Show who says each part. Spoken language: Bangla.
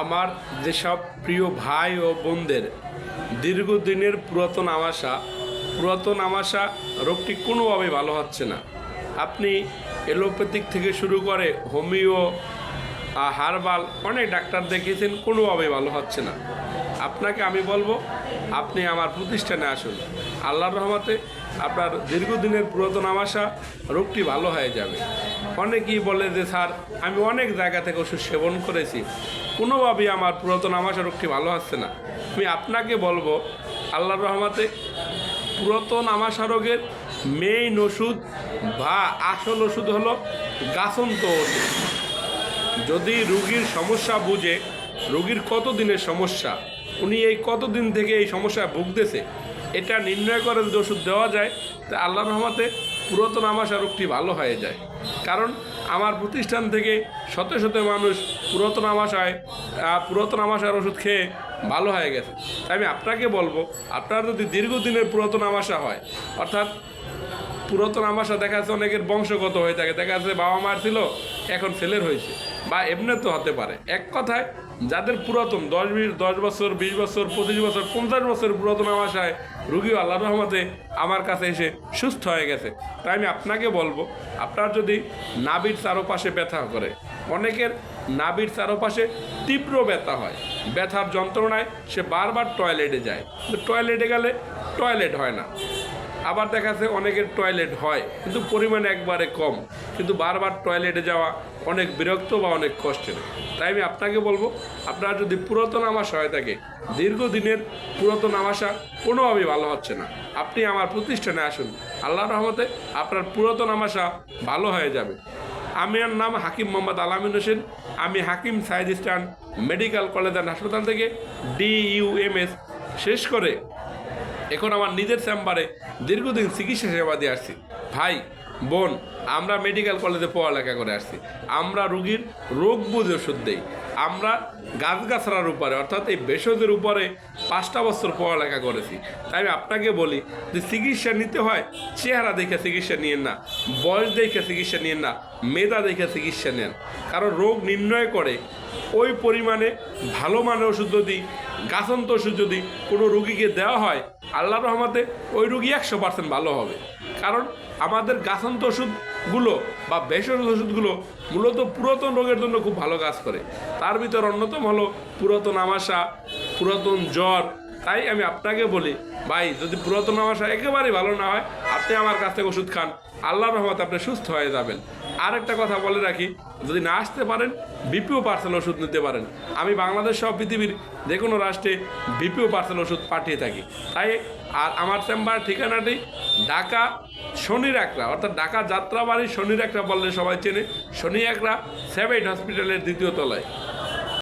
Speaker 1: আমার যেসব প্রিয় ভাই ও বোনদের দীর্ঘদিনের পুরাতন আমাশা রোগটি কোনোভাবেই ভালো হচ্ছে না। আপনি এলোপ্যাথিক থেকে শুরু করে হোমিও, হার্বাল অনেক ডাক্তার দেখিয়েছেন, কোনোভাবেই ভালো হচ্ছে না। আপনাকে আমি বলবো আপনি আমার প্রতিষ্ঠানে আসুন। আল্লাহর রহমতে আপনার দীর্ঘদিনের পুরাতন আমাশা রোগটি ভালো হয়ে যাবে। অনেকেই বলে যে স্যার আমি অনেক জায়গা থেকে ওষুধ সেবন করেছি, কোনোভাবেই আমার পুরাতন আমাশা রোগটি ভালো হচ্ছে না। আমি আপনাকে বলবো আল্লাহর রহমতে পুরাতন আমাশা রোগের মেইন ওষুধ বা আসল ওষুধ হলো গাছন্ত ওষুধ। যদি রুগীর সমস্যা বুঝে, রুগীর কত দিনের সমস্যা, উনি এই কতদিন থেকে এই সমস্যায় ভুগতেছে, এটা নির্ণয় করে যদি ওষুধ দেওয়া যায় তা আল্লাহর রহমতে পুরাতন আমাশা রোগটি ভালো হয়ে যায়। কারণ আমার প্রতিষ্ঠান থেকে শত শত মানুষ পুরাতন আমাশার ওষুধ খেয়ে ভালো হয়ে গেছে। তাই আমি আপনাকে বলবো আপনার যদি দীর্ঘদিনের পুরাতন আমাশা হয়, অর্থাৎ পুরাতন আমাশা দেখা যাচ্ছে অনেকের বংশগত হয়ে থাকে, দেখা যাচ্ছে বাবা মার ছিল এখন ছেলের হয়েছে, বা এমনি তো হতে পারে। এক কথায় যাদের পুরাতন 10 বছর 20 বছর 25 বছর 50 বছর পুরাতন আমাশায় রুগীও আল্লাহর রহমতে আমার কাছে এসে সুস্থ হয়ে গেছে। তাই আমি আপনাকে বলবো আপনার যদি নাভির চারপাশে ব্যথা করে, অনেকের নাভির চারপাশে তীব্র ব্যথা হয়, ব্যথার যন্ত্রণায় সে বারবার টয়লেটে যায়, কিন্তু টয়লেটে গেলে টয়লেট হয় না। আবার দেখা যাচ্ছে অনেকের টয়লেট হয় কিন্তু পরিমাণে একবারে কম, কিন্তু বারবার টয়লেটে যাওয়া অনেক বিরক্ত বা অনেক কষ্টের। তাই আমি আপনাকে বলবো আপনার যদি পুরাতন আমাশা হয়ে থাকে, দীর্ঘদিনের পুরাতন আমাশা কোনোভাবেই ভালো হচ্ছে না, আপনি আমার প্রতিষ্ঠানে আসুন। আল্লাহর রহমতে আপনার পুরাতন আমাশা ভালো হয়ে যাবে। আমার নাম হাকিম মোহাম্মদ আলামিন হোসেন। আমি Hakim Saeed eastern medical college and হাসপাতাল থেকে DUMS শেষ করে এখন আমার নিজের চেম্বারে দীর্ঘদিন চিকিৎসা সেবা দিয়ে আসছি। ভাই বোন, আমরা মেডিকেল কলেজে পড়ালেখা করে আসছি, আমরা রুগীর রোগ বুঝে ওষুধ দেই। আমরা গাছগাছড়ার উপরে অর্থাৎ এই ভেষজের উপরে 5টা বছর পড়ালেখা করেছি। তাই আমি আপনাকে বলি যে চিকিৎসা নিতে হয় চেহারা দেখে চিকিৎসা নিয়েন না, বয়স দেখে চিকিৎসা নিয়েন না, মেধা দেখে চিকিৎসা নেন। কারণ রোগ নির্ণয় করে ওই পরিমাণে ভালো মানের ওষুধ যদি, গাছন্ত ওষুধ যদি কোনো রুগীকে দেওয়া হয়, আল্লাহর রহমতে ওই রুগী 100% ভালো হবে। কারণ আমাদের গাছন্ত ওষুধগুলো বা ভেষজ ওষুধগুলো মূলত পুরাতন রোগের জন্য খুব ভালো কাজ করে। তার ভিতর অন্যতম হলো পুরাতন আমাশা, পুরাতন জ্বর। তাই আমি আপনাকে বলি ভাই, যদি পুরাতন আমাশা একেবারেই ভালো না হয়, আপনি আমার কাছ থেকে ওষুধ খান, আল্লাহর রহমতে আপনি সুস্থ হয়ে যাবেন। আর একটা কথা বলে রাখি, যদি না আসতে পারেন BPO পার্সেল ওষুধ নিতে পারেন। আমি বাংলাদেশ সহ পৃথিবীর যে কোনো রাষ্ট্রে BPO পার্সেল ওষুধ পাঠিয়ে থাকি। তাই আর আমার চেম্বার ঠিকানাটি ঢাকা শনির একরা, অর্থাৎ ঢাকা যাত্রাবাড়ি শনির একরা বললে সবাই চেনে, শনি একরা 7 হসপিটালের 2য় তলায়।